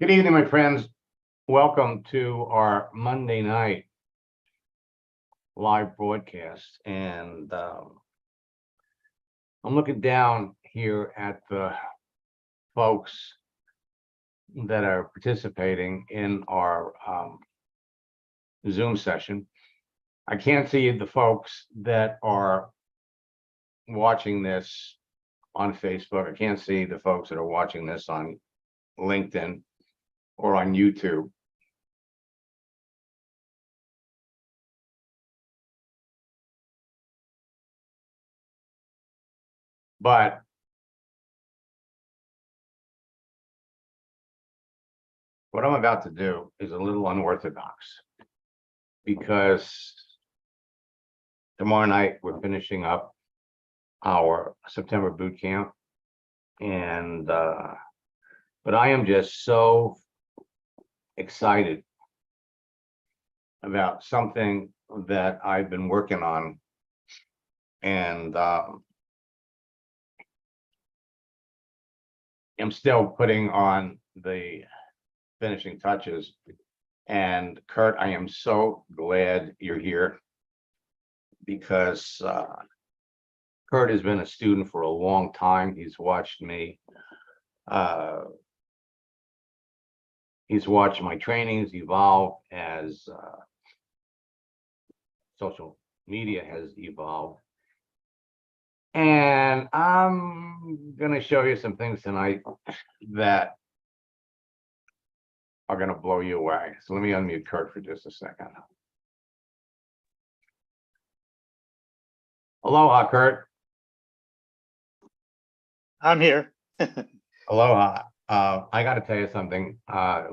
Good evening, my friends. Welcome to our Monday night live broadcast. And I'm looking down here at the folks that are participating in our Zoom session. I can't see the folks that are watching this on Facebook. I can't see the folks that are watching this on LinkedIn or on YouTube. But what I'm about to do is a little unorthodox because tomorrow night we're finishing up our September boot camp. And but I am just so excited about something that I've been working on. And I'm still putting on the finishing touches. And Kurt, I am so glad you're here because Kurt has been a student for a long time. He's watched me. He's watched my trainings evolve as social media has evolved. And I'm going to show you some things tonight that are going to blow you away. So let me unmute Kurt for just a second. Aloha, Kurt. I'm here. Aloha. I got to tell you something. I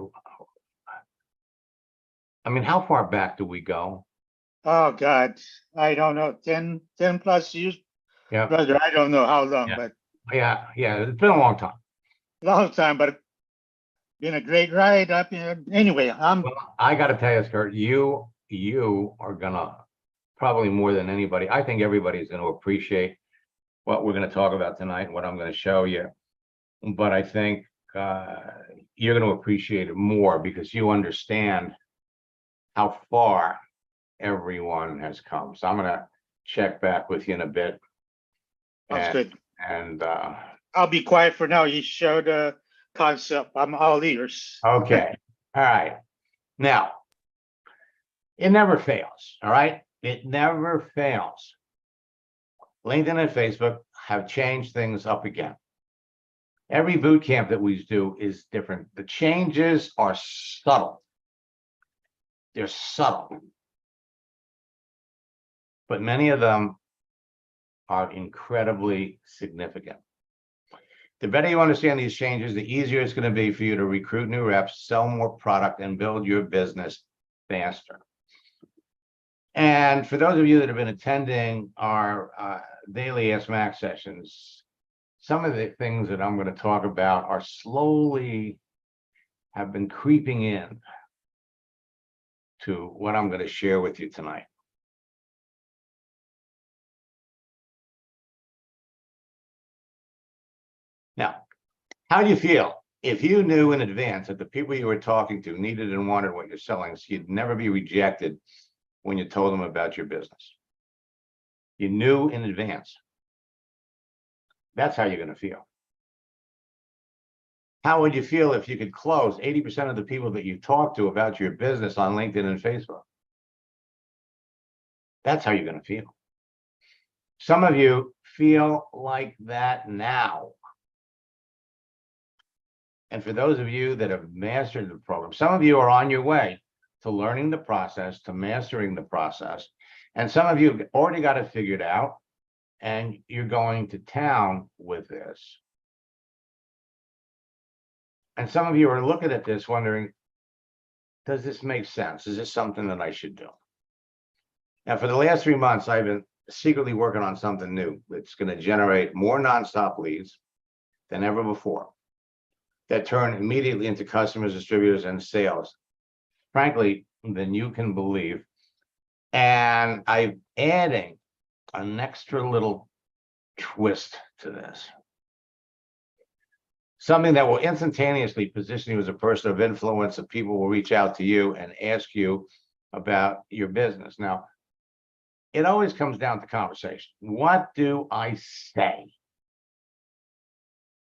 mean, how far back do we go? Oh God, I don't know, 10 plus years, Yeah, brother. I don't know how long, Yeah. but yeah. It's been a long time. long time, but been a great ride up here. Anyway, Well, I got to tell you, Kurt, you are gonna probably more than anybody. I think everybody's going to appreciate what we're going to talk about tonight, what I'm going to show you. But I think you're going to appreciate it more because you understand how far everyone has come. So I'm going to check back with you in a bit. that's good. And I'll be quiet for now. You show the concept. I'm all ears. okay. All right. Now, it never fails. All right. It never fails. LinkedIn and Facebook have changed things up again. Every boot camp that we do is different. The changes are subtle. They're subtle. But many of them are incredibly significant. The better you understand these changes, the easier it's going to be for you to recruit new reps, sell more product, and build your business faster. And for those of you that have been attending our daily Ask Max sessions, some of the things that I'm going to talk about are slowly have been creeping in to what I'm going to share with you tonight. Now, how do you feel if you knew in advance that the people you were talking to needed and wanted what you're selling, so you'd never be rejected when you told them about your business? You knew in advance. That's how you're going to feel. How would you feel if you could close 80% of the people that you talk to about your business on LinkedIn and Facebook? That's how you're going to feel. Some of you feel like that now. And for those of you that have mastered the program, some of you are on your way to learning the process, to mastering the process. And some of you have already got it figured out, and you're going to town with this. And some of you are looking at this wondering, does this make sense? Is this something that I should do? Now, for the last 3 months, I've been secretly working on something new that's going to generate more nonstop leads than ever before, that turn immediately into customers, distributors, and sales, frankly, than you can believe. And I'm adding an extra little twist to this. something that will instantaneously position you as a person of influence, and people will reach out to you and ask you about your business. Now, it always comes down to conversation. What do I say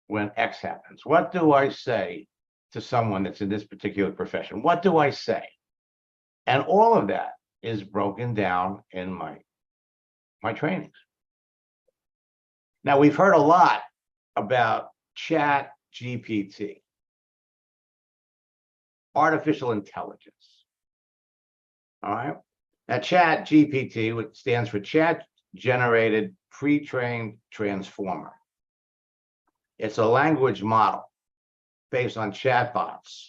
when X happens? What do I say to someone that's in this particular profession? What do I say? And all of that is broken down in my trainings. Now, we've heard a lot about Chat GPT, artificial intelligence. All right. Now, Chat GPT, which stands for Chat Generated Pre-trained Transformer. It's a language model based on chatbots.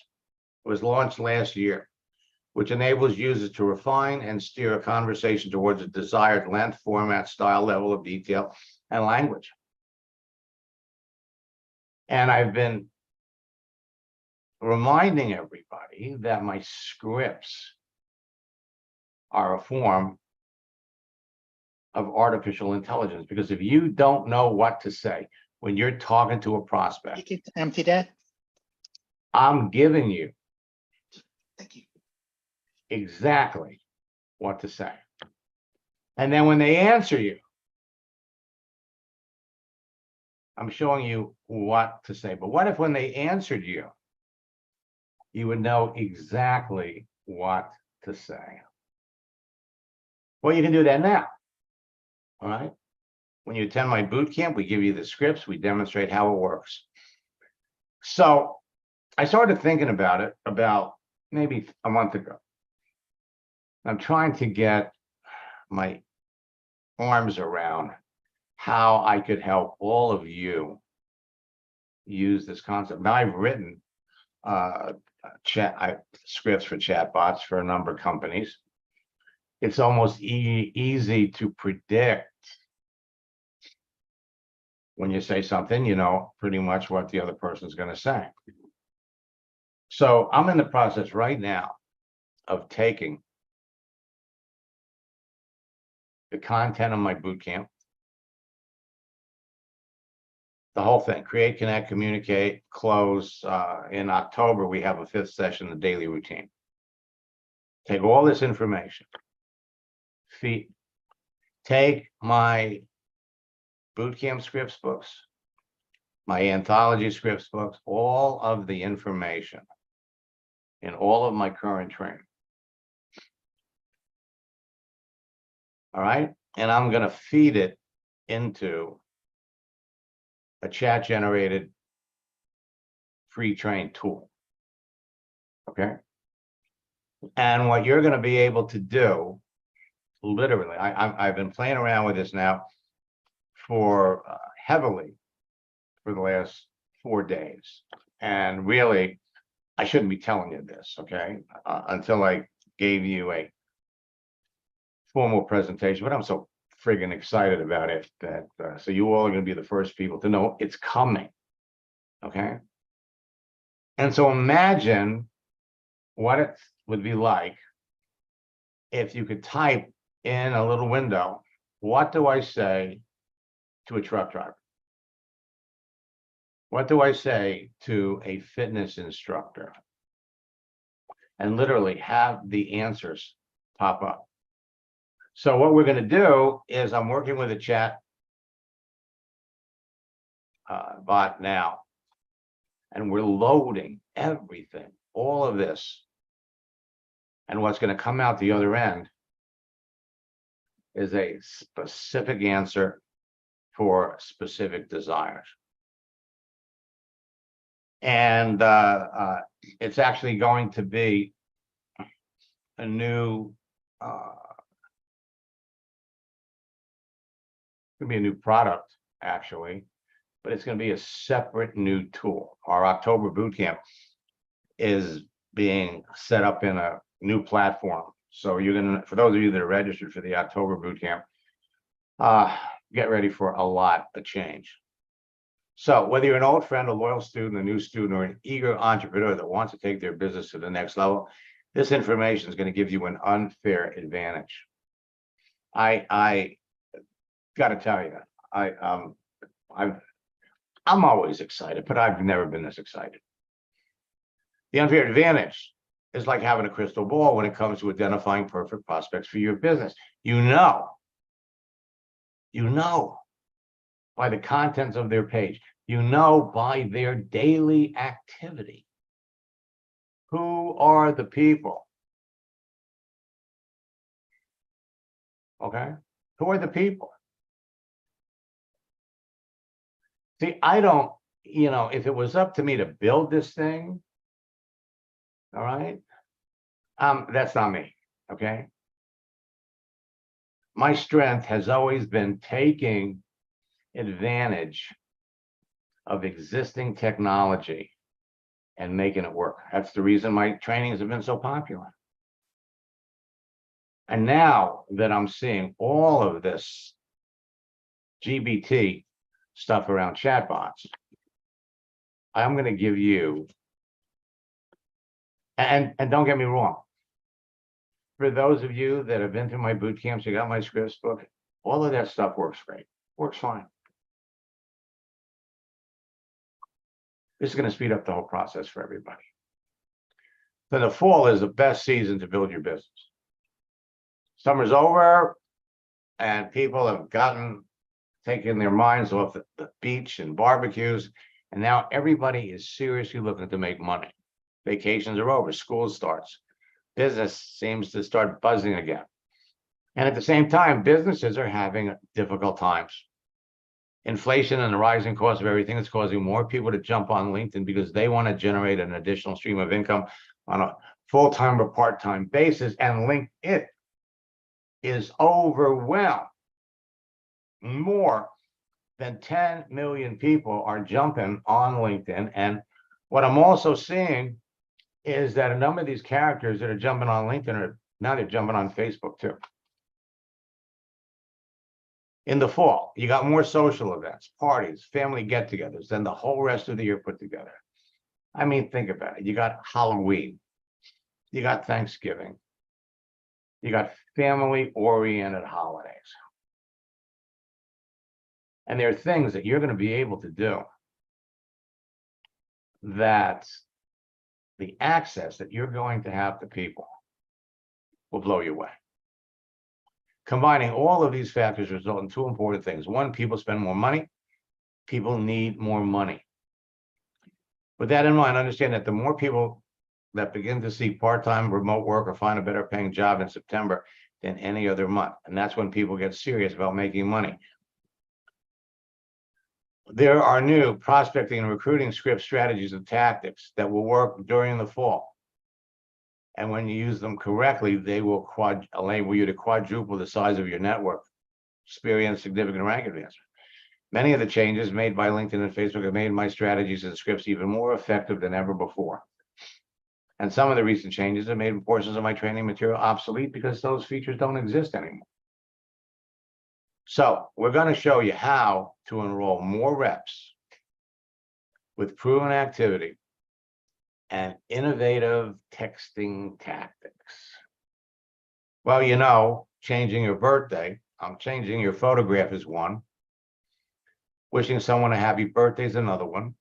It was launched last year, which enables users to refine and steer a conversation towards a desired length, format, style, level of detail, and language. And I've been reminding everybody that my scripts are a form of artificial intelligence, because if you don't know what to say when you're talking to a prospect, You can empty that. I'm giving you Thank you. exactly what to say. And then when they answer you, I'm showing you what to say. But what if when they answered you, you would know exactly what to say? Well, you can do that now. All right. When you attend my boot camp, we give you the scripts, we demonstrate how it works. So I started thinking about it about maybe a month ago. I'm trying to get my arms around how I could help all of you use this concept. Now, I've written scripts for chatbots for a number of companies. It's almost easy to predict when you say something, you know pretty much what the other person's going to say. So I'm in the process right now of taking the content of my boot camp, the whole thing, create, connect, communicate, close. In October, we have a 5th session, the daily routine. Take all this information, take my boot camp scripts books, my anthology scripts books, all of the information in all of my current training. All right. And I'm going to feed it into a chat generated pre-trained tool. Okay. And what you're going to be able to do, literally, I've been playing around with this now for heavily for the last 4 days. And really, I shouldn't be telling you this, okay, until I gave you a formal presentation, but I'm so friggin' excited about it that so you all are going to be the first people to know it's coming. Okay. And so imagine what it would be like if you could type in a little window, what do I say to a truck driver? What do I say to a fitness instructor? And literally have the answers pop up. So what we're going to do is I'm working with a chat bot now, and we're loading everything, all of this. And what's going to come out the other end is a specific answer for specific desires. And it's actually going to be a new could be a new product, actually, but it's going to be a separate new tool. Our October boot camp is being set up in a new platform. So you're going to, for those of you that are registered for the October boot camp, get ready for a lot of change. So whether you're an old friend, a loyal student, a new student, or an eager entrepreneur that wants to take their business to the next level, this information is going to give you an unfair advantage. I got to tell you, I'm always excited, but I've never been this excited. The unfair advantage is like having a crystal ball when it comes to identifying perfect prospects for your business. You know by the contents of their page, you know by their daily activity. Who are the people? Okay, who are the people? See, I don't, if it was up to me to build this thing, all right, that's not me, okay? My strength has always been taking advantage of existing technology and making it work. That's the reason my trainings have been so popular. And now that I'm seeing all of this GBT stuff around chatbots, I'm going to give you, and don't get me wrong, for those of you that have been through my boot camps, you got my scripts book, all of that stuff works great, works fine. This is going to speed up the whole process for everybody. So the fall is the best season to build your business. Summer's over and people have taken their minds off the beach and barbecues. And now everybody is seriously looking to make money. Vacations are over, school starts. Business seems to start buzzing again. And at the same time, businesses are having difficult times. Inflation and the rising cost of everything is causing more people to jump on LinkedIn because they want to generate an additional stream of income on a full-time or part-time basis. And LinkedIn is overwhelmed. More than 10 million people are jumping on LinkedIn. And what I'm also seeing is that a number of these characters that are jumping on LinkedIn are now they're jumping on Facebook too. In the fall, you got more social events, parties, family get-togethers than the whole rest of the year put together. I mean, think about it. You got Halloween, you got Thanksgiving, you got family-oriented holidays. And there are things that you're going to be able to do that the access that you're going to have to people will blow you away. Combining all of these factors result in two important things. One, people spend more money. People need more money. With that in mind, understand that the more people that begin to seek part-time remote work or find a better paying job in September than any other month. And that's when people get serious about making money. There are new prospecting and recruiting script strategies and tactics that will work during the fall. And when you use them correctly, they will enable you to quadruple the size of your network, experience significant rank advancement. Many of the changes made by LinkedIn and Facebook have made my strategies and scripts even more effective than ever before. And some of the recent changes have made portions of my training material obsolete because those features don't exist anymore. So we're going to show you how to enroll more reps with proven activity and innovative texting tactics. Well, changing your birthday, changing your photograph is one. Wishing someone a happy birthday is another one.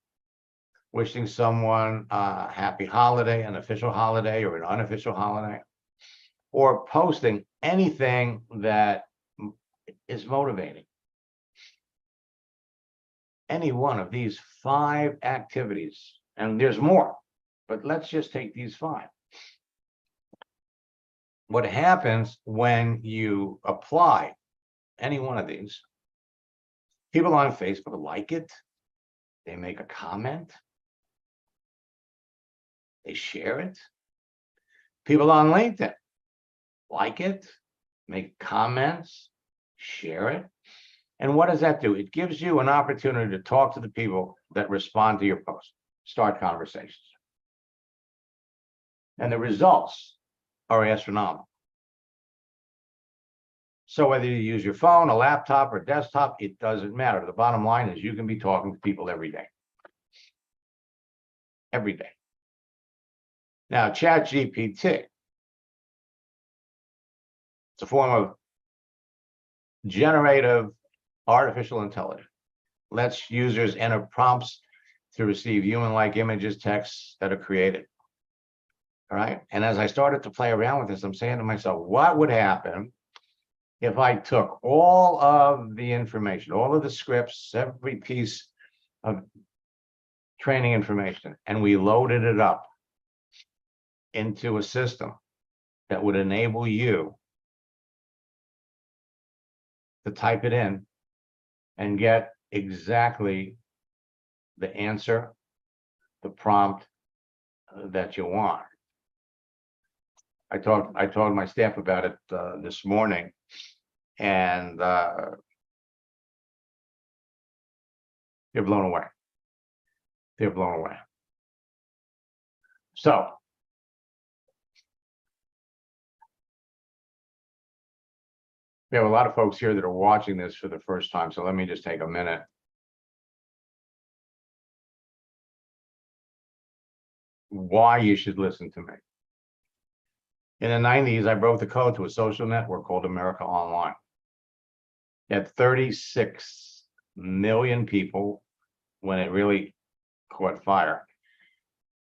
Wishing someone a happy holiday, an official holiday or an unofficial holiday. Or posting anything that is motivating. Any one of these 5 activities, and there's more, but let's just take these 5. What happens when you apply any one of these, people on Facebook like it, they make a comment, they share it. People on LinkedIn like it, make comments, share it. And what does that do? It gives you an opportunity to talk to the people that respond to your post, start conversations. And the results are astronomical. So whether you use your phone, a laptop, or desktop, it doesn't matter. The bottom line is you can be talking to people every day. Every day. Now, ChatGPT, it's a form of generative artificial intelligence. lets users enter prompts to receive human-like images, texts that are created. All right. And as I started to play around with this, I'm saying to myself, what would happen if I took all of the information, all of the scripts, every piece of training information, and we loaded it up into a system that would enable you to type it in and get exactly the answer, the prompt that you want. I told my staff about it this morning, and they're blown away. They're blown away. So we have a lot of folks here that are watching this for the first time, so let me just take a minute. Why you should listen to me. In the 90s, I broke the code to a social network called America Online. It had 36 million people when it really caught fire.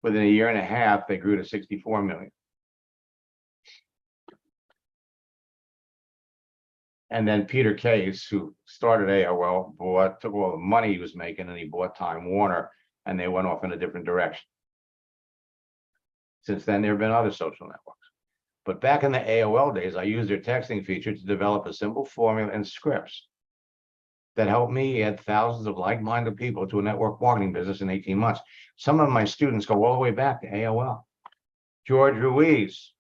Within a year and a half, they grew to 64 million. And then Peter Case, who started AOL, took all the money he was making and he bought Time Warner, and they went off in a different direction. Since then, there have been other social networks. But back in the AOL days, I used their texting feature to develop a simple formula and scripts that helped me add thousands of like-minded people to a network marketing business in 18 months. Some of my students go all the way back to AOL. George Ruiz,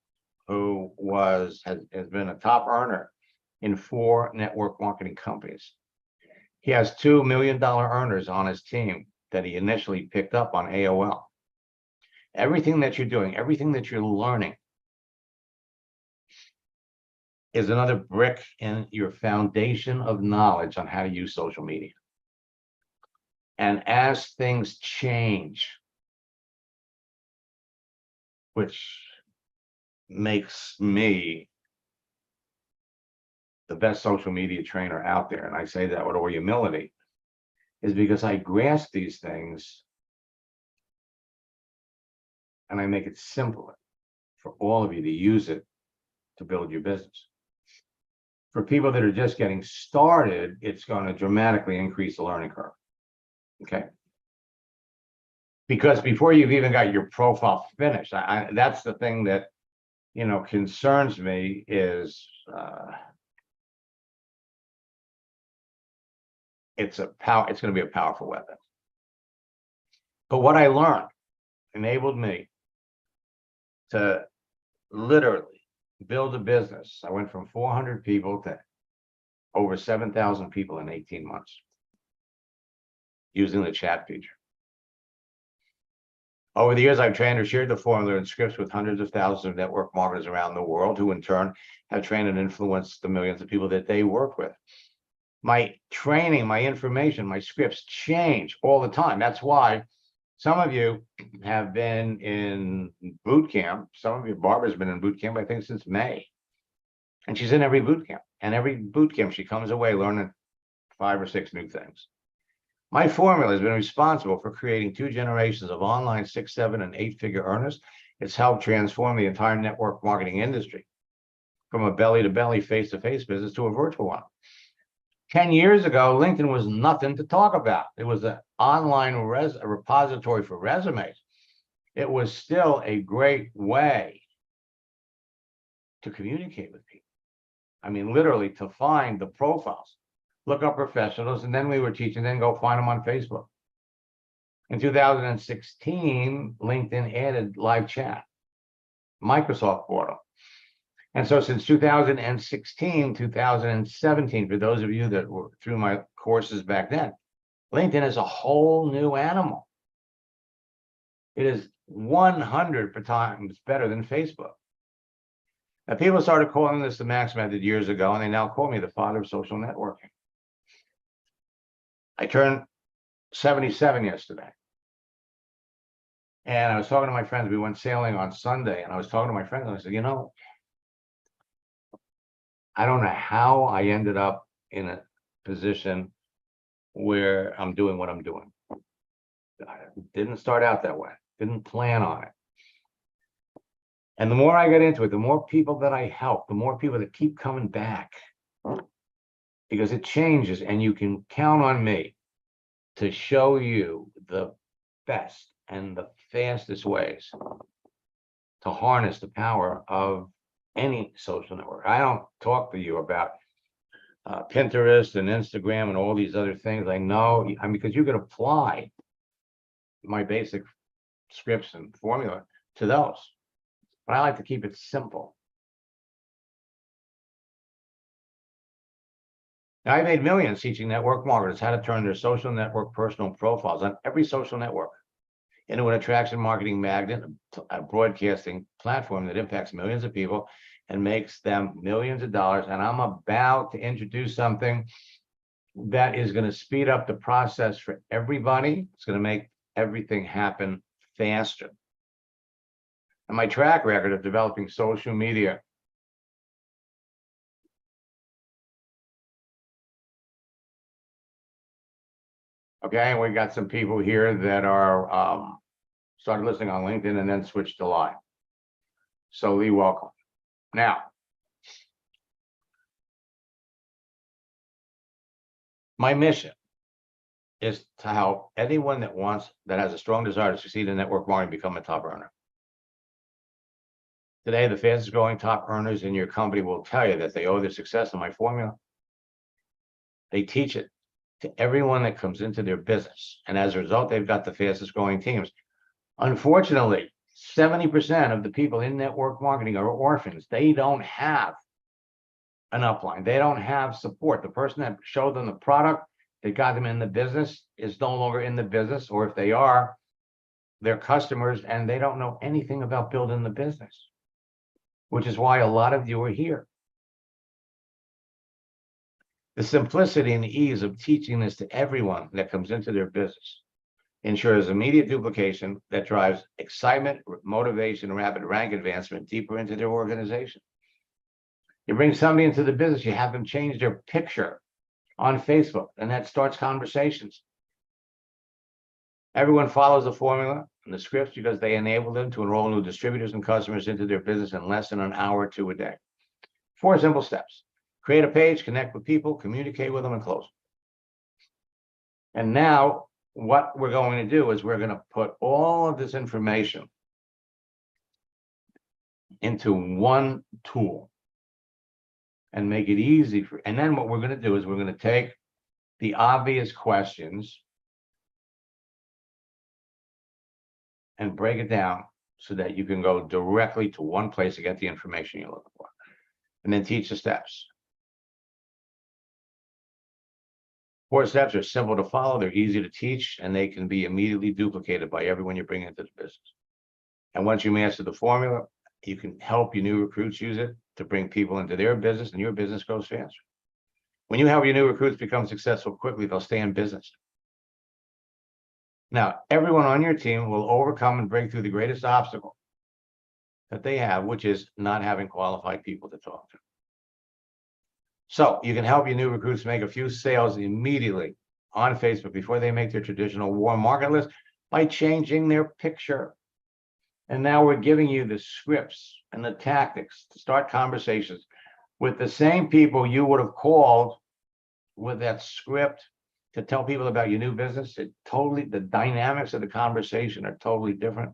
who has been a top earner in 4 network marketing companies. He has $2 million earners on his team that he initially picked up on AOL. Everything that you're doing, everything that you're learning is another brick in your foundation of knowledge on how to use social media. And as things change, which makes me the best social media trainer out there, and I say that with all humility, is because I grasp these things and I make it simpler for all of you to use it to build your business. For people that are just getting started, it's going to dramatically increase the learning curve. Okay. Because before you've even got your profile finished, that's the thing that, concerns me is it's going to be a powerful weapon. But what I learned enabled me to literally build a business. I went from 400 people to over 7,000 people in 18 months using the chat feature. Over the years, I've trained or shared the formula and scripts with hundreds of thousands of network marketers around the world, who in turn have trained and influenced the millions of people that they work with. My training, my information, my scripts change all the time. That's why some of you have been in boot camp. Some of you, Barbara's been in boot camp, I think, since May. And she's in every boot camp. And every boot camp, she comes away learning 5 or 6 new things. My formula has been responsible for creating 2 generations of online 6, 7, and 8-figure earners. It's helped transform the entire network marketing industry from a belly-to-belly, face-to-face business to a virtual one. 10 years ago, LinkedIn was nothing to talk about. It was an online repository for resumes. It was still a great way to communicate with people. I mean, literally to find the profiles, look up professionals, and then we were teaching, then go find them on Facebook. In 2016, LinkedIn added live chat. Microsoft bought them. And so since 2016, 2017, for those of you that were through my courses back then, LinkedIn is a whole new animal. It is 100 times better than Facebook. Now, people started calling this the Max Method years ago, and they now call me the father of social networking. I turned 77 yesterday. And I was talking to my friends. We went sailing on Sunday, and I was talking to my friends, and I said, I don't know how I ended up in a position where I'm doing what I'm doing. I didn't start out that way, didn't plan on it. And the more I get into it, the more people that I help, the more people that keep coming back. Because it changes, and you can count on me to show you the best and the fastest ways to harness the power of any social network. I don't talk to you about Pinterest and Instagram and all these other things. I know, because you can apply my basic scripts and formula to those, but I like to keep it simple. Now, I made millions teaching network marketers how to turn their social network personal profiles on every social network into an attraction marketing magnet, a broadcasting platform that impacts millions of people and makes them millions of dollars. And I'm about to introduce something that is going to speed up the process for everybody. It's going to make everything happen faster. And my track record of developing social media okay, we got some people here that are started listening on LinkedIn and then switched to live. So Lee, welcome. Now, my mission is to help anyone that has a strong desire to succeed in network marketing become a top earner. Today, the fastest growing top earners in your company will tell you that they owe their success to my formula. They teach it to everyone that comes into their business. And as a result, they've got the fastest growing teams. Unfortunately, 70% of the people in network marketing are orphans. They don't have an upline. They don't have support. The person that showed them the product that got them in the business is no longer in the business, or if they are, they're customers and they don't know anything about building the business, which is why a lot of you are here. The simplicity and the ease of teaching this to everyone that comes into their business ensures immediate duplication that drives excitement, motivation, rapid rank advancement deeper into their organization. You bring somebody into the business, you have them change their picture on Facebook, and that starts conversations. Everyone follows the formula and the scripts because they enable them to enroll new distributors and customers into their business in less than an hour or two a day. 4 simple steps. Create a page, connect with people, communicate with them, and close. And now what we're going to do is we're going to put all of this information into one tool and make it easy for, and then what we're going to do is we're going to take the obvious questions and break it down so that you can go directly to one place to get the information you're looking for, and then teach the steps. 4 steps are simple to follow, they're easy to teach, and they can be immediately duplicated by everyone you bring into the business. And once you master the formula, you can help your new recruits use it to bring people into their business, and your business goes faster. When you help your new recruits become successful quickly, they'll stay in business. Now, everyone on your team will overcome and break through the greatest obstacle that they have, which is not having qualified people to talk to. So you can help your new recruits make a few sales immediately on Facebook before they make their traditional warm market list by changing their picture. And now we're giving you the scripts and the tactics to start conversations with the same people you would have called with that script to tell people about your new business. The dynamics of the conversation are totally different.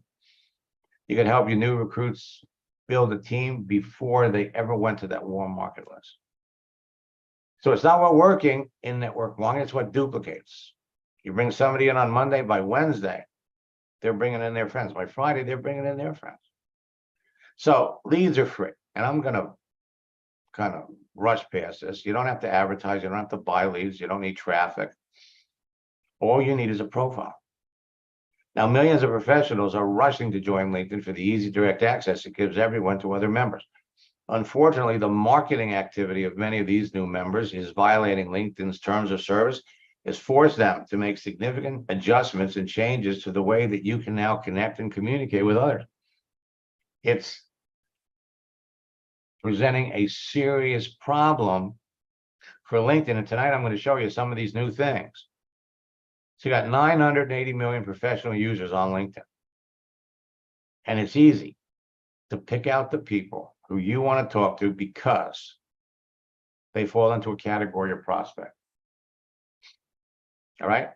You can help your new recruits build a team before they ever went to that warm market list. So it's not what working in network marketing, it's what duplicates. You bring somebody in on Monday, by Wednesday, they're bringing in their friends. By Friday, they're bringing in their friends. So leads are free. And I'm going to kind of rush past this. You don't have to advertise. You don't have to buy leads. You don't need traffic. All you need is a profile. Now, millions of professionals are rushing to join LinkedIn for the easy direct access it gives everyone to other members. Unfortunately, the marketing activity of many of these new members is violating LinkedIn's terms of service, has forced them to make significant adjustments and changes to the way that you can now connect and communicate with others. It's presenting a serious problem for LinkedIn. And tonight I'm going to show you some of these new things So you got 980 million professional users on LinkedIn. And it's easy to pick out the people who you want to talk to because they fall into a category of prospect. All right.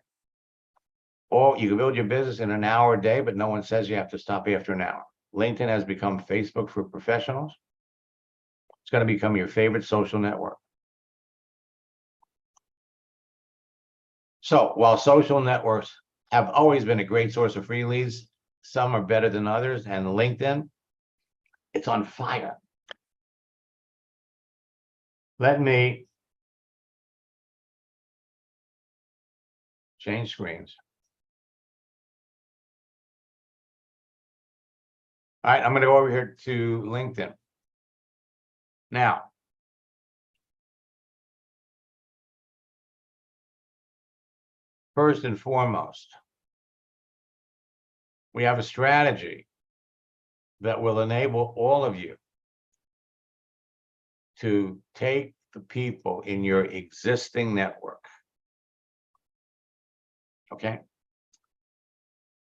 Or you can build your business in an hour a day, but no one says you have to stop after an hour. LinkedIn has become Facebook for professionals. It's going to become your favorite social network. So while social networks have always been a great source of free leads, some are better than others, and LinkedIn, it's on fire. Let me change screens. All right, I'm going to go over here to LinkedIn. Now, first and foremost, we have a strategy that will enable all of you to take the people in your existing network, okay,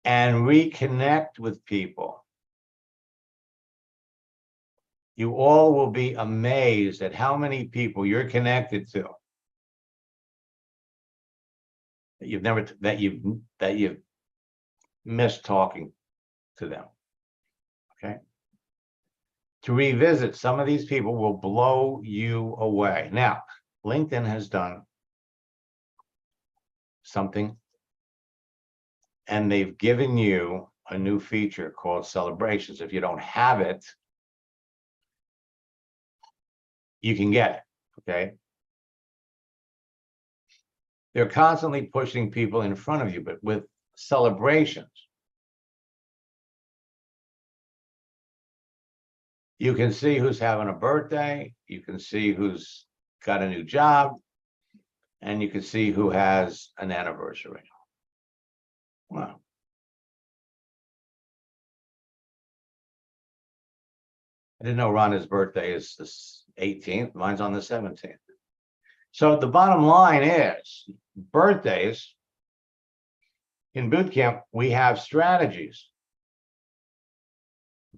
and reconnect with people. You all will be amazed at how many people you're connected to that you've missed talking to them. Okay. To revisit some of these people will blow you away. Now, LinkedIn has done something, and they've given you a new feature called celebrations. If you don't have it, you can get it. Okay. They're constantly pushing people in front of you, but with celebrations, you can see who's having a birthday, you can see who's got a new job, and you can see who has an anniversary. Wow. I didn't know Rhonda's birthday is the 18th. Mine's on the 17th. So the bottom line is birthdays in boot camp, we have strategies.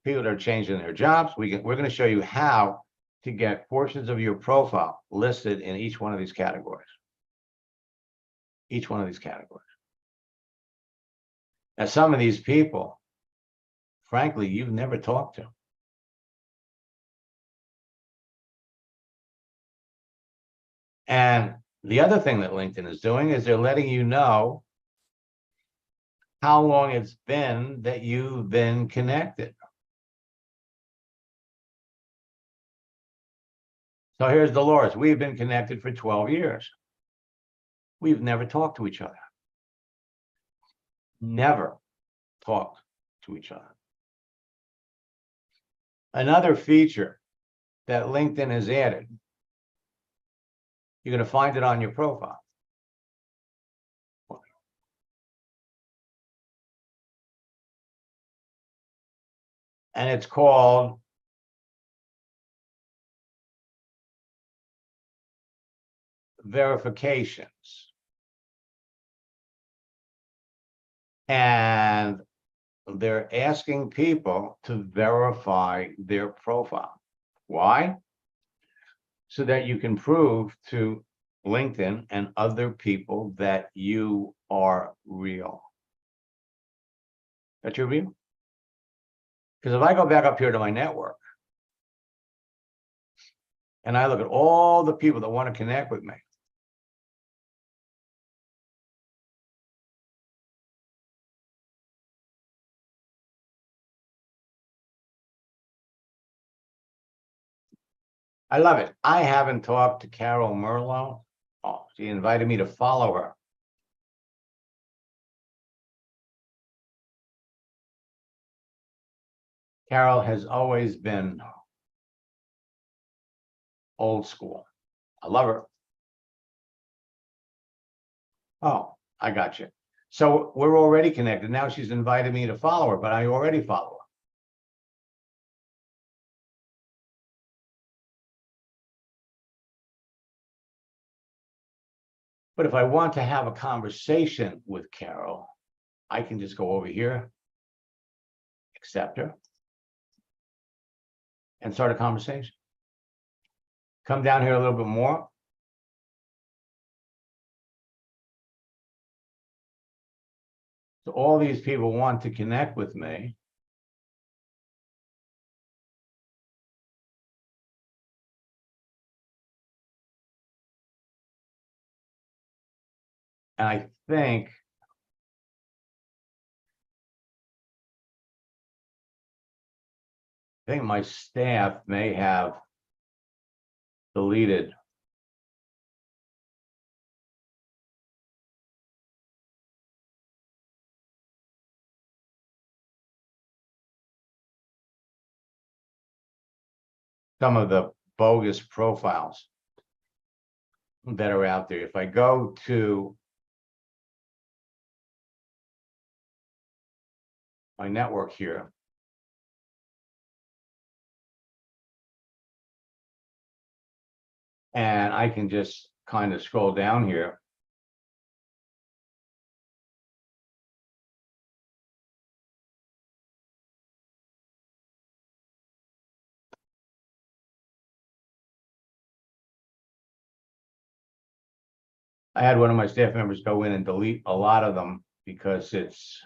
People that are changing their jobs, we're going to show you how to get portions of your profile listed in each one of these categories. Each one of these categories. Now, some of these people, frankly, you've never talked to. And the other thing that LinkedIn is doing is they're letting you know how long it's been that you've been connected. So here's Dolores. We've been connected for 12 years. We've never talked to each other. Never talked to each other. Another feature that LinkedIn has added, you're going to find it on your profile. And it's called verifications. And they're asking people to verify their profile. Why? So that you can prove to LinkedIn and other people that you are real. That you're real. Because if I go back up here to my network and I look at all the people that want to connect with me, I love it. I haven't talked to Carol Merlo. Oh, she invited me to follow her. Carol has always been old school. I love her. Oh, I got you. So we're already connected. Now she's invited me to follow her, but I already follow her. But if I want to have a conversation with Carol, I can just go over here, accept her, and start a conversation. Come down here a little bit more. So all these people want to connect with me. And I think my staff may have deleted some of the bogus profiles that are out there. If I go to my network here, and I can just kind of scroll down here. I had one of my staff members go in and delete a lot of them because it's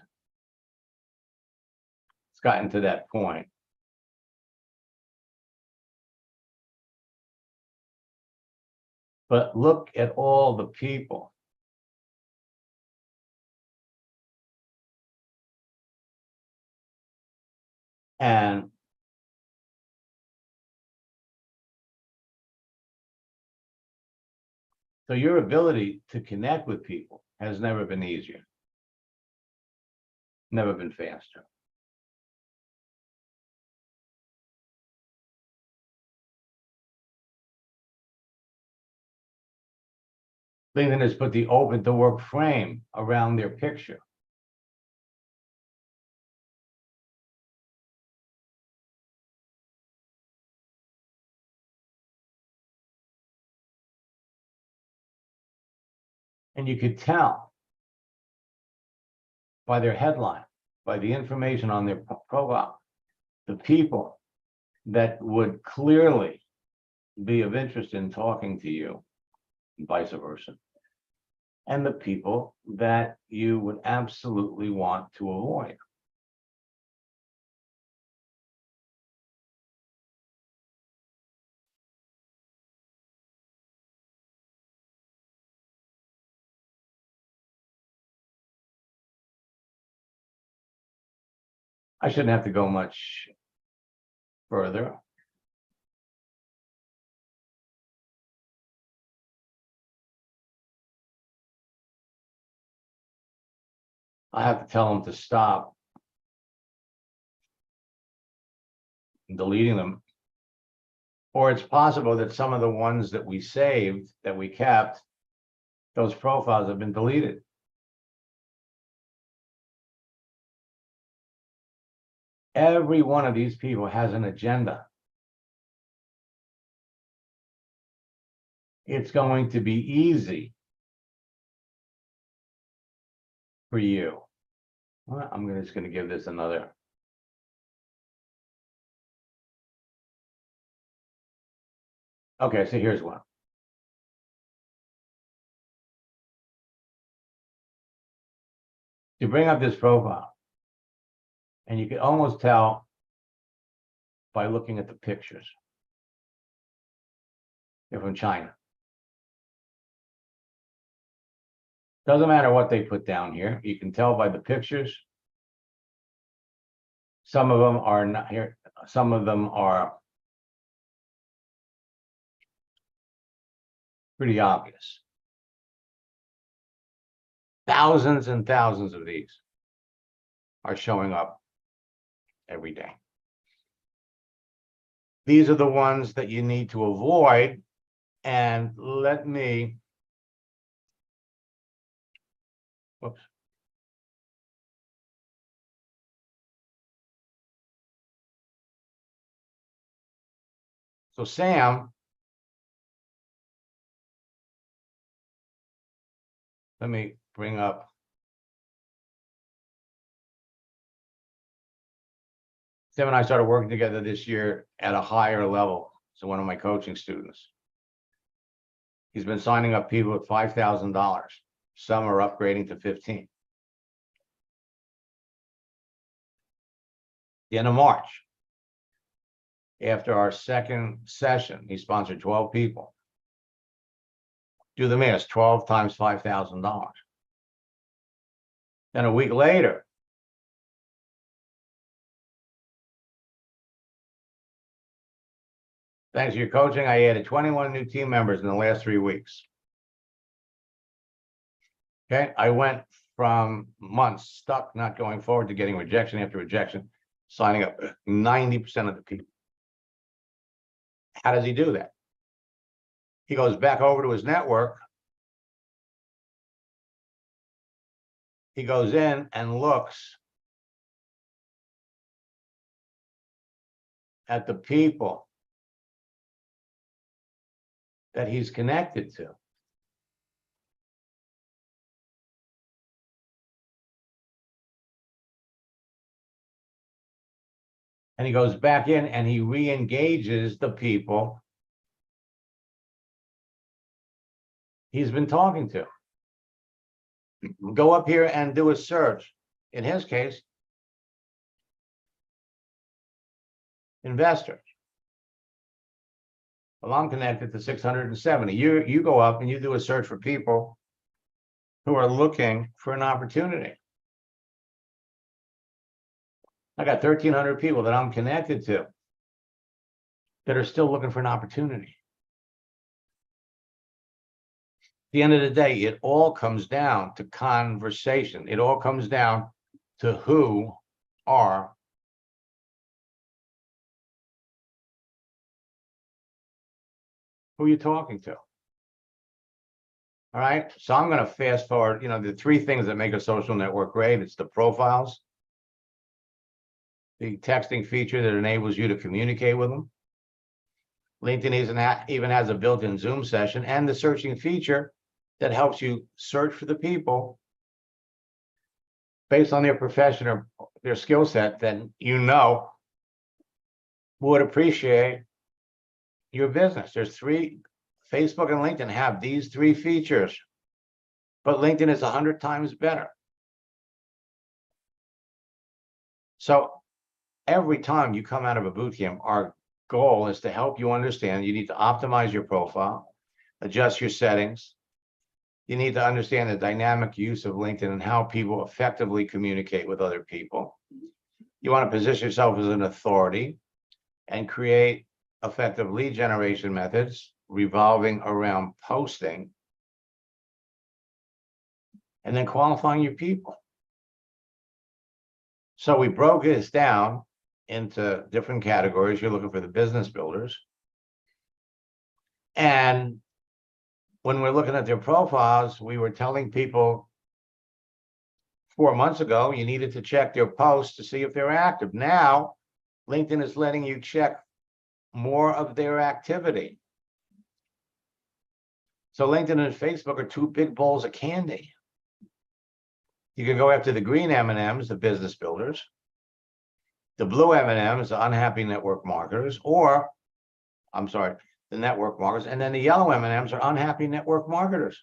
gotten to that point. But look at all the people. And so your ability to connect with people has never been easier, never been faster. LinkedIn has put the open to work frame around their picture. And you could tell by their headline, by the information on their profile, the people that would clearly be of interest in talking to you, and vice versa, and the people that you would absolutely want to avoid. I shouldn't have to go much further. I have to tell them to stop deleting them. Or it's possible that some of the ones that we saved, that we kept, those profiles have been deleted. Every one of these people has an agenda. It's going to be easy for you. Well, I'm just going to give this another. Okay, so here's one. You bring up this profile, and you can almost tell by looking at the pictures. They're from China. Doesn't matter what they put down here. You can tell by the pictures. Some of them are not here. Some of them are pretty obvious. Thousands and thousands of these are showing up every day. These are the ones that you need to avoid. And let me, whoops. So Sam let me bring up. Tim and I started working together this year at a higher level. So one of my coaching students. He's been signing up people at $5,000. Some are upgrading to 15. The end of March, after our second session, he sponsored 12 people. Do the math, 12 times $5,000. Then a week later, thanks to your coaching, I added 21 new team members in the last 3 weeks. Okay, I went from months stuck, not going forward, to getting rejection after rejection, signing up 90% of the people. How does he do that? He goes back over to his network. He goes in and looks at the people that he's connected to. And he goes back in and he re-engages the people he's been talking to. Go up here and do a search. In his case, investors. Well, I'm connected to 670. You go up and you do a search for people who are looking for an opportunity. I got 1,300 people that I'm connected to that are still looking for an opportunity. At the end of the day, it all comes down to conversation. It all comes down to who are you talking to. All right. So I'm going to fast forward, the 3 things that make a social network great. It's the profiles, the texting feature that enables you to communicate with them. LinkedIn even has a built-in Zoom session, and the searching feature that helps you search for the people based on their profession or their skill set that would appreciate your business. There's 3, Facebook and LinkedIn have these 3 features, but LinkedIn is 100 times better. So every time you come out of a boot camp, our goal is to help you understand you need to optimize your profile, adjust your settings. You need to understand the dynamic use of LinkedIn and how people effectively communicate with other people. You want to position yourself as an authority and create effective lead generation methods revolving around posting and then qualifying your people. So we broke this down into different categories. You're looking for the business builders. And when we're looking at their profiles, we were telling people 4 months ago, you needed to check their posts to see if they're active. Now, LinkedIn is letting you check more of their activity. So LinkedIn and Facebook are 2 big bowls of candy. You can go after the green M&Ms, the business builders, the blue M&Ms, the unhappy network marketers, the network marketers, and then the yellow M&Ms are unhappy network marketers.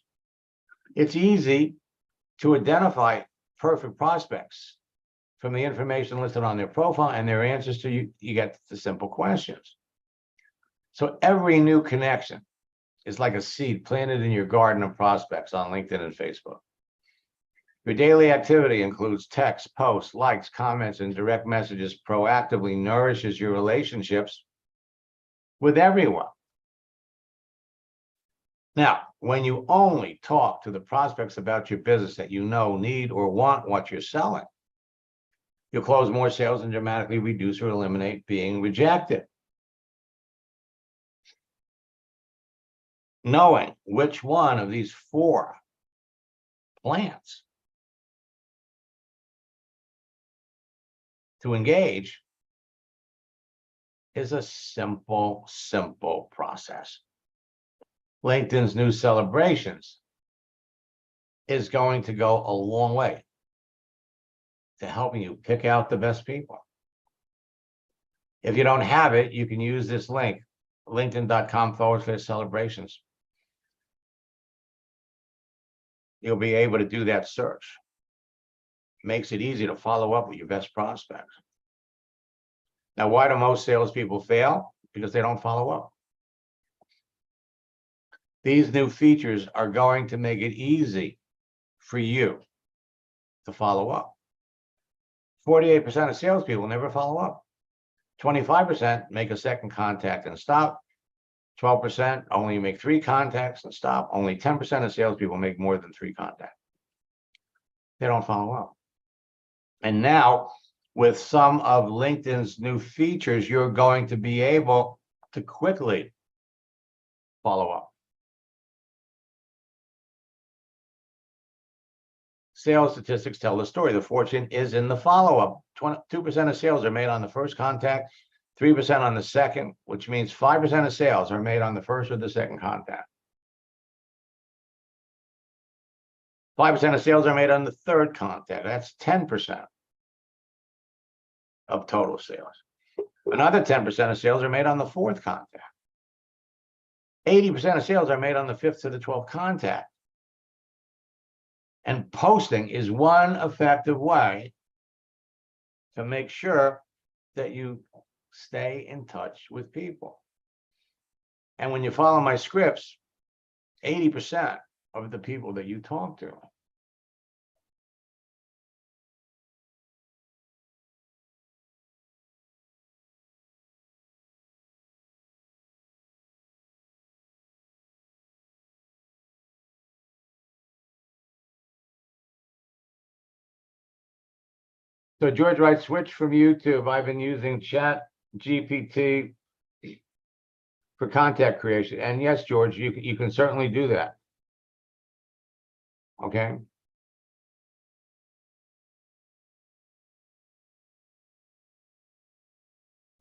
It's easy to identify perfect prospects from the information listed on their profile and their answers to you get the simple questions. So every new connection is like a seed planted in your garden of prospects on LinkedIn and Facebook. Your daily activity includes text, posts, likes, comments, and direct messages proactively nourishes your relationships with everyone. Now, when you only talk to the prospects about your business that you know, need, or want what you're selling, you'll close more sales and dramatically reduce or eliminate being rejected. Knowing which one of these 4 plans to engage is a simple process. LinkedIn's new celebrations is going to go a long way to helping you pick out the best people. If you don't have it, you can use this link, linkedin.com/celebrations. You'll be able to do that search. Makes it easy to follow up with your best prospects. Now, why do most salespeople fail? Because they don't follow up. These new features are going to make it easy for you to follow up. 48% of salespeople never follow up. 25% make a second contact and stop. 12% only make 3 contacts and stop. Only 10% of salespeople make more than 3 contacts. They don't follow up. And now, with some of LinkedIn's new features, you're going to be able to quickly follow up. Sales statistics tell the story. The fortune is in the follow-up. 2% of sales are made on the first contact, 3% on the second, which means 5% of sales are made on the first or the second contact. 5% of sales are made on the third contact. That's 10% of total sales. Another 10% of sales are made on the fourth contact. 80% of sales are made on the 5th to the 12th contact. And posting is one effective way to make sure that you stay in touch with people. And when you follow my scripts, 80% of the people that you talk to So George writes, switch from YouTube. I've been using Chat GPT for contact creation. And yes, George, you can certainly do that. Okay.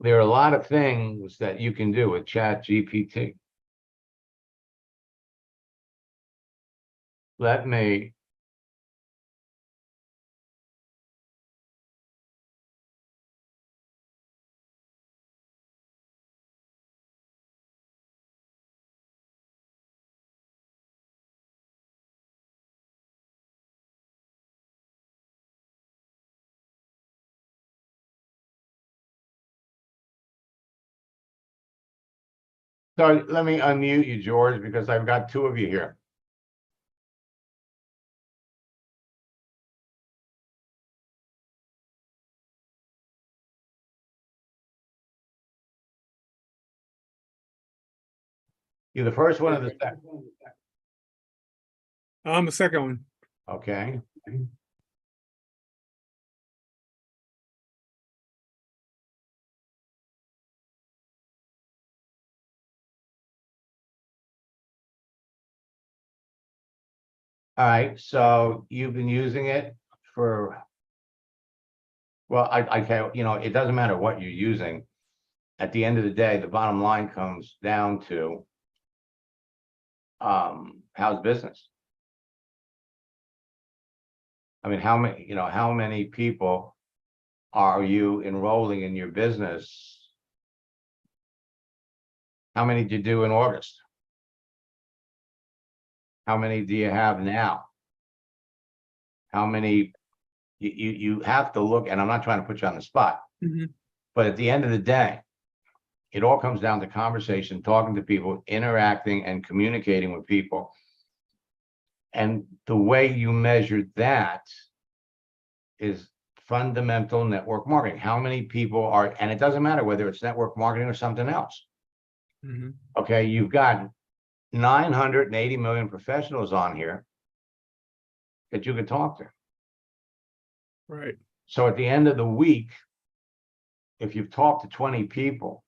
There are a lot of things that you can do with Chat GPT. Let me So let me unmute you, George, because I've got 2 of you here. You're the first one or the second? I'm the second one. Okay. All right, so you've been using it for, well, I can't, it doesn't matter what you're using. At the end of the day, the bottom line comes down to how's business? I mean, how many people are you enrolling in your business? How many did you do in August? How many do you have now? How many you have to look, and I'm not trying to put you on the spot, but at the end of the day, it all comes down to conversation, talking to people, interacting and communicating with people. And the way you measure that is fundamental network marketing. How many people are, and it doesn't matter whether it's network marketing or something else. Okay, you've got 980 million professionals on here that you can talk to. Right. So at the end of the week, if you've talked to 20 people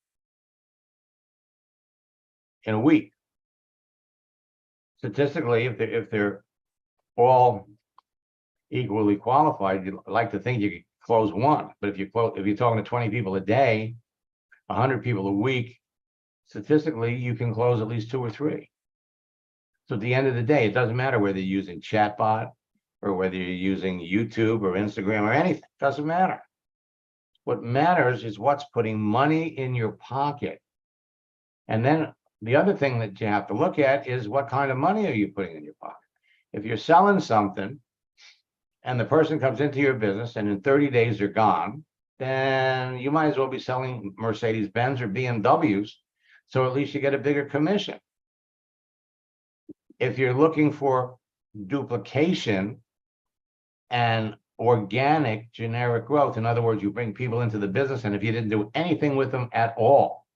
in a week, statistically, if they're all equally qualified, you'd like to think you could close 1. But if you're talking to 20 people a day, 100 people a week, statistically, you can close at least 2 or 3. So at the end of the day, it doesn't matter whether you're using chatbot or whether you're using YouTube or Instagram or anything, doesn't matter. What matters is what's putting money in your pocket. And then the other thing that you have to look at is what kind of money are you putting in your pocket? If you're selling something and the person comes into your business and in 30 days they're gone, then you might as well be selling Mercedes-Benz or BMWs. So at least you get a bigger commission. If you're looking for duplication and organic generic growth, in other words, you bring people into the business, and if you didn't do anything with them at all,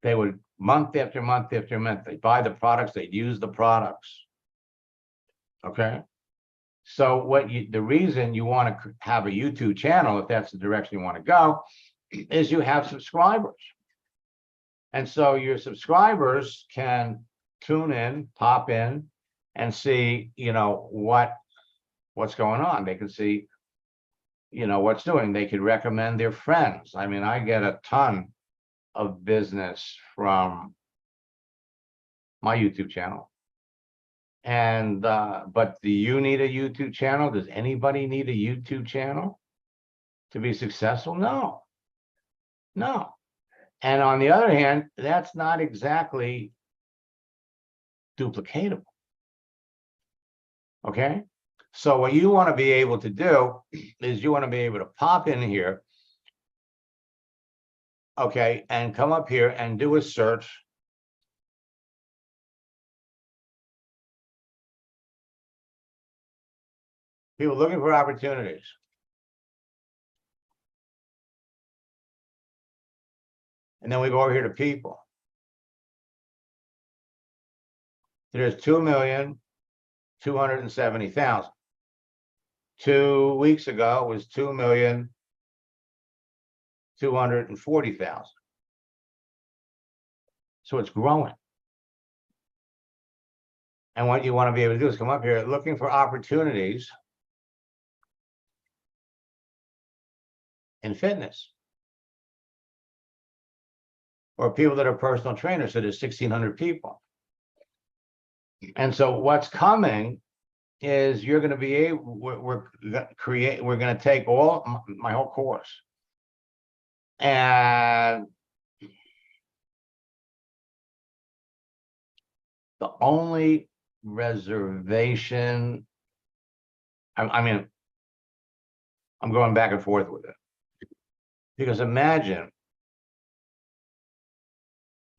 they would month after month after month, they'd buy the products, they'd use the products. Okay. So the reason you want to have a YouTube channel, if that's the direction you want to go, is you have subscribers. And so your subscribers can tune in, pop in, and see, what's going on. They can see, what's doing. They could recommend their friends. I mean, I get a ton of business from my YouTube channel. And, but do you need a YouTube channel? Does anybody need a YouTube channel to be successful? No. And on the other hand, that's not exactly duplicatable. Okay. So what you want to be able to do is you want to be able to pop in here. Okay. And come up here and do a search. People looking for opportunities. And then we go over here to people. There's 2,270,000. 2 weeks ago was 2,240,000. So it's growing. And what you want to be able to do is come up here looking for opportunities in fitness. Or people that are personal trainers. So there's 1,600 people. And so what's coming is you're going to be able, we're going to take all my whole course. And the only reservation, I mean, I'm going back and forth with it. Because imagine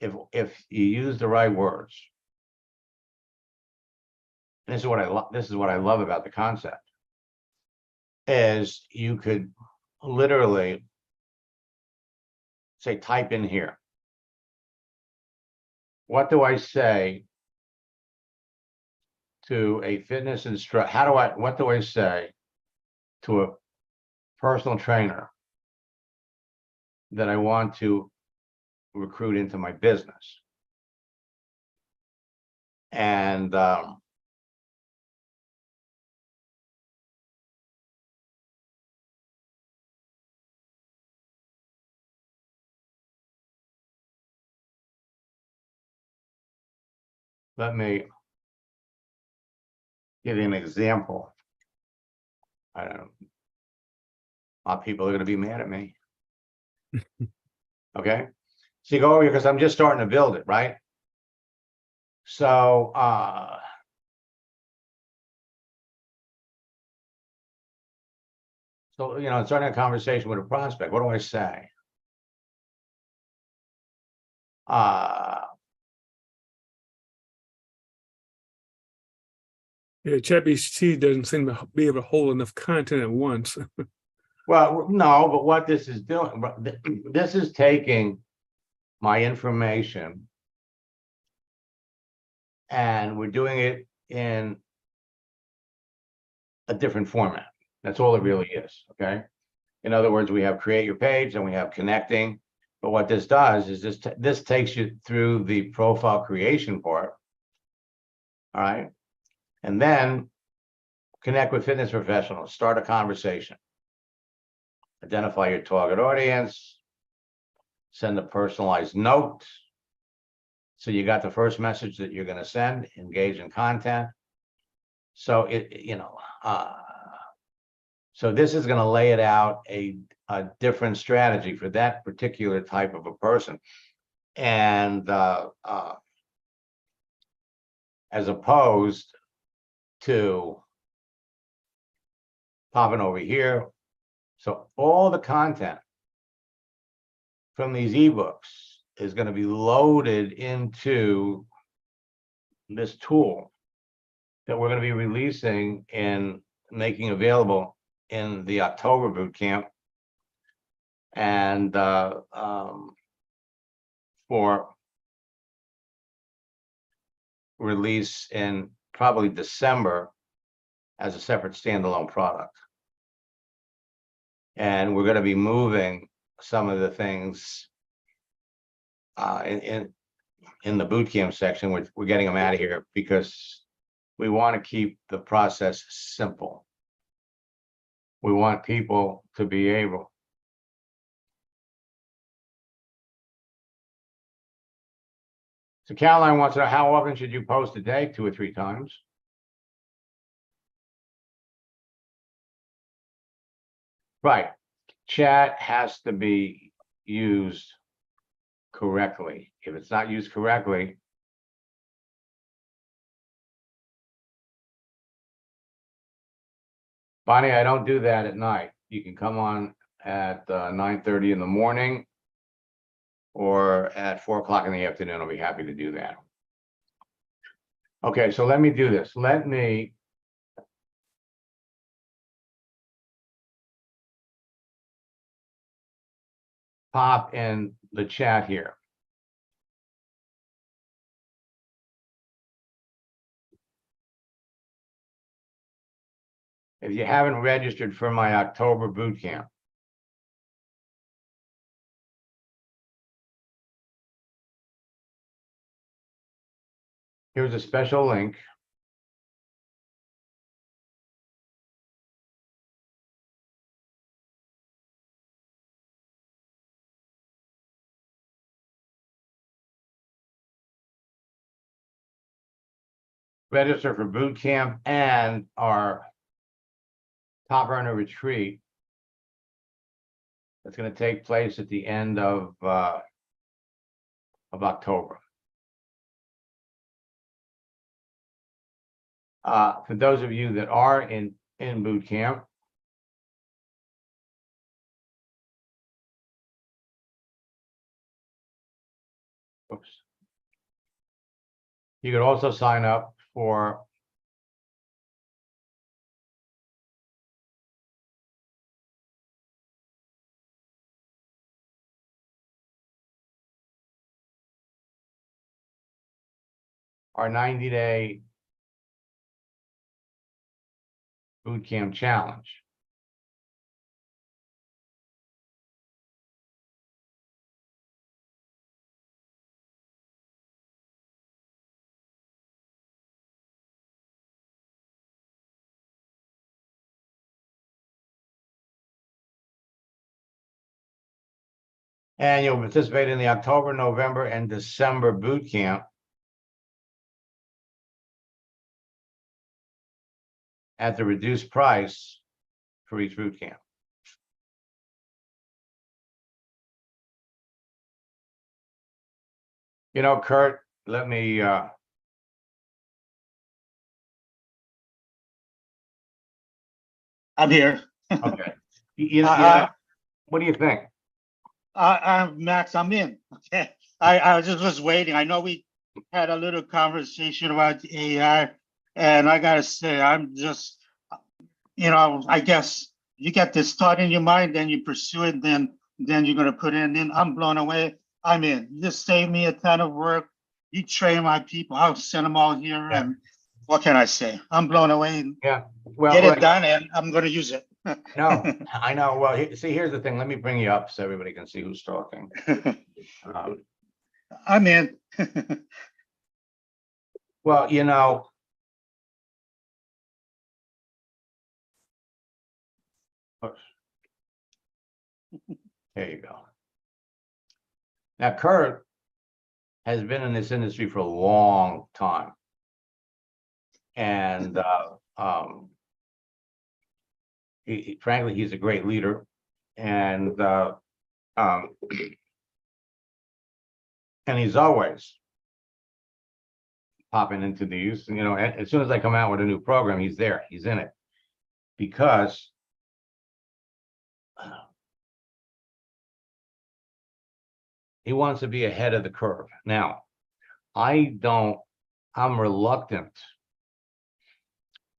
if you use the right words. This is what I love. This is what I love about the concept. Is you could literally say, type in here. What do I say to a fitness instructor? What do I say to a personal trainer that I want to recruit into my business? And let me give you an example. I don't know. A lot of people are going to be mad at me. Okay. So you go over here because I'm just starting to build it, right? So starting a conversation with a prospect. What do I say? Yeah, ChatGPT doesn't seem to be able to hold enough content at once. Well, no, but what this is doing, this is taking my information and we're doing it in a different format. That's all it really is. Okay. In other words, we have create your page and we have connecting. But what this does is this takes you through the profile creation part. All right. And then connect with fitness professionals, start a conversation, identify your target audience, send a personalized note, So you got the first message that you're gonna send, engage in content. So so this is gonna lay it out a different strategy for that particular type of a person. And as opposed to popping over here. So all the content from these ebooks is going to be loaded into this tool that we're going to be releasing and making available in the October boot camp. And for release in probably December as a separate standalone product. And we're going to be moving some of the things in the boot camp section. We're getting them out of here because we want to keep the process simple. We want people to be able So Caroline wants to know, how often should you post a day? 2 or 3 times. Right. Chat has to be used correctly. If it's not used correctly, Bonnie, I don't do that at night. You can come on at 9:30 in the morning or at 4 o'clock in the afternoon. I'll be happy to do that. Okay, so let me do this. Let me pop in the chat here. If you haven't registered for my October boot camp, here's a special link. Register for boot camp and our top earner retreat. That's going to take place at the end of October. For those of you that are in boot camp, oops, you could also sign up for our 90-day boot camp challenge. And you'll participate in the October, November, and December boot camp at the reduced price for each boot camp. You know, Kurt, let me I'm here. okay. What do you think? Max, I'm in. Okay. I just was waiting. I know we had a little conversation about AI, and I gotta say, I'm just, I guess you get this thought in your mind, then you pursue it, then you're gonna put it in. I'm blown away. I'm in. You just saved me a ton of work. You train my people. I'll send them all here, Yeah. and what can I say? I'm blown away. Yeah. Well, Get it done, and I'm gonna use it. no, I know. Well, see, here's the thing. Let me bring you up so everybody can see who's talking. I'm in. Well, oops. There you go. Now, Kurt has been in this industry for a long time. And frankly, he's a great leader. And um, and he's always popping into these, as soon as I come out with a new program, he's there, he's in it. Because he wants to be ahead of the curve. Now, I'm reluctant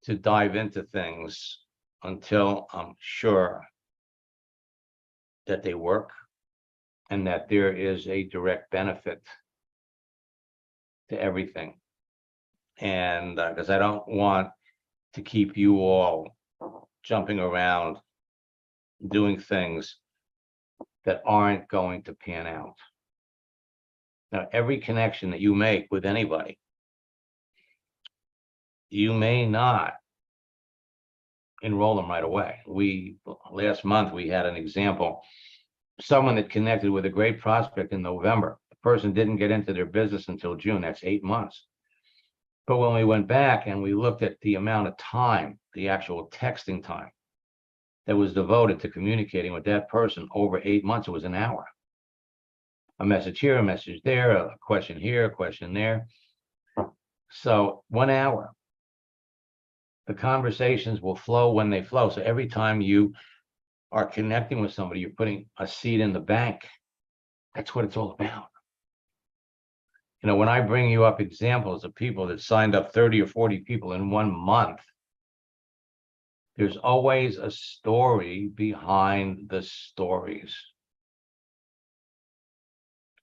to dive into things until I'm sure that they work and that there is a direct benefit to everything. And because I don't want to keep you all jumping around doing things that aren't going to pan out. Now, every connection that you make with anybody, you may not enroll them right away. Last month, we had an example, someone that connected with a great prospect in November. The person didn't get into their business until June. That's 8 months. But when we went back and we looked at the amount of time, the actual texting time that was devoted to communicating with that person over 8 months, it was an hour. A message here, a message there, a question here, a question there. So 1 hour. The conversations will flow when they flow. So every time you are connecting with somebody, you're putting a seed in the bank. That's what it's all about. When I bring you up examples of people that signed up 30 or 40 people in 1 month, there's always a story behind the stories.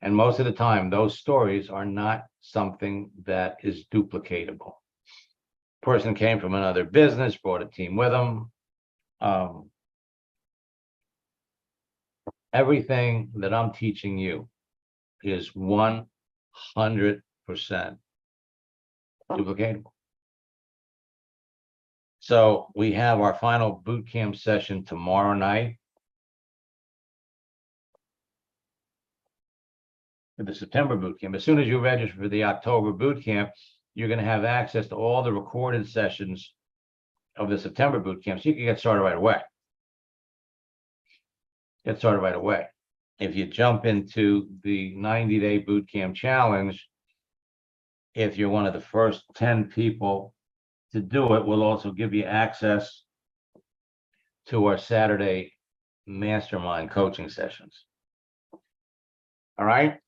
And most of the time, those stories are not something that is duplicatable. Person came from another business, brought a team with them. Everything that I'm teaching you is 100% duplicatable. So we have our final boot camp session tomorrow night. For the September boot camp. As soon as you register for the October boot camp, you're going to have access to all the recorded sessions of the September boot camp, so you can get started right away. If you jump into the 90-day boot camp challenge, if you're one of the first 10 people to do it, we'll also give you access to our Saturday mastermind coaching sessions. All right.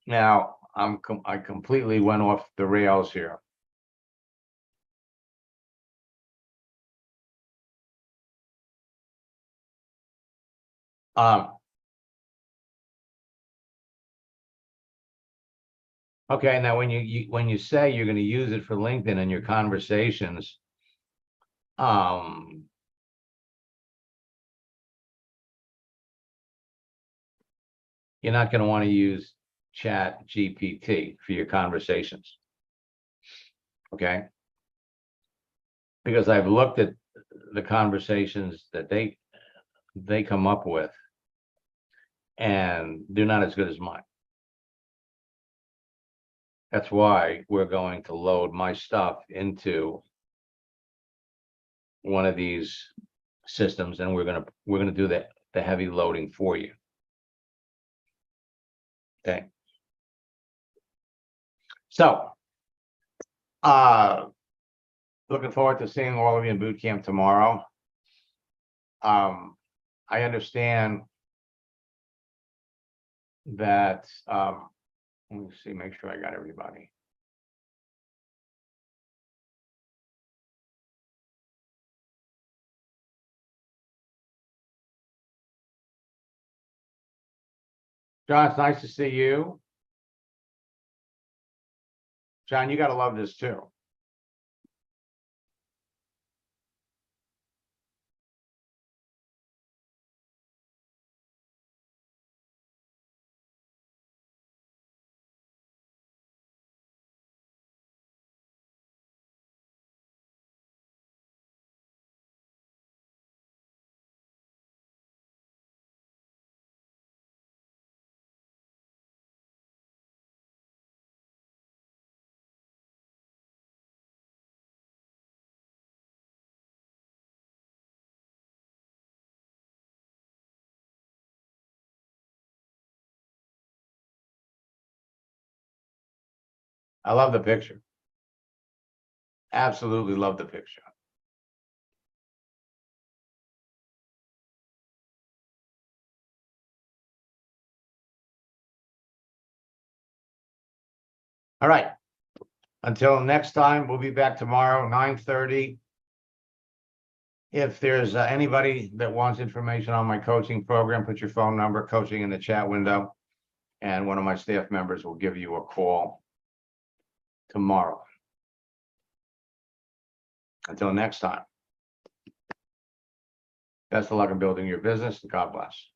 Now, I completely went off the rails here. Okay, now when you say you're going to use it for LinkedIn in your conversations, you're not going to want to use Chat GPT for your conversations. Okay? Because I've looked at the conversations that they come up with, and they're not as good as mine. That's why we're going to load my stuff into one of these systems, and we're gonna do the heavy loading for you. Okay. So, looking forward to seeing all of you in boot camp tomorrow. I understand that, let me see, make sure I got everybody. John, it's nice to see you. John, you got to love this too. I love the picture. Absolutely love the picture. All right. Until next time, we'll be back tomorrow, 9:30. If there's anybody that wants information on my coaching program, put your phone number, coaching, in the chat window. And one of my staff members will give you a call tomorrow. Until next time. Best of luck in building your business, and God bless.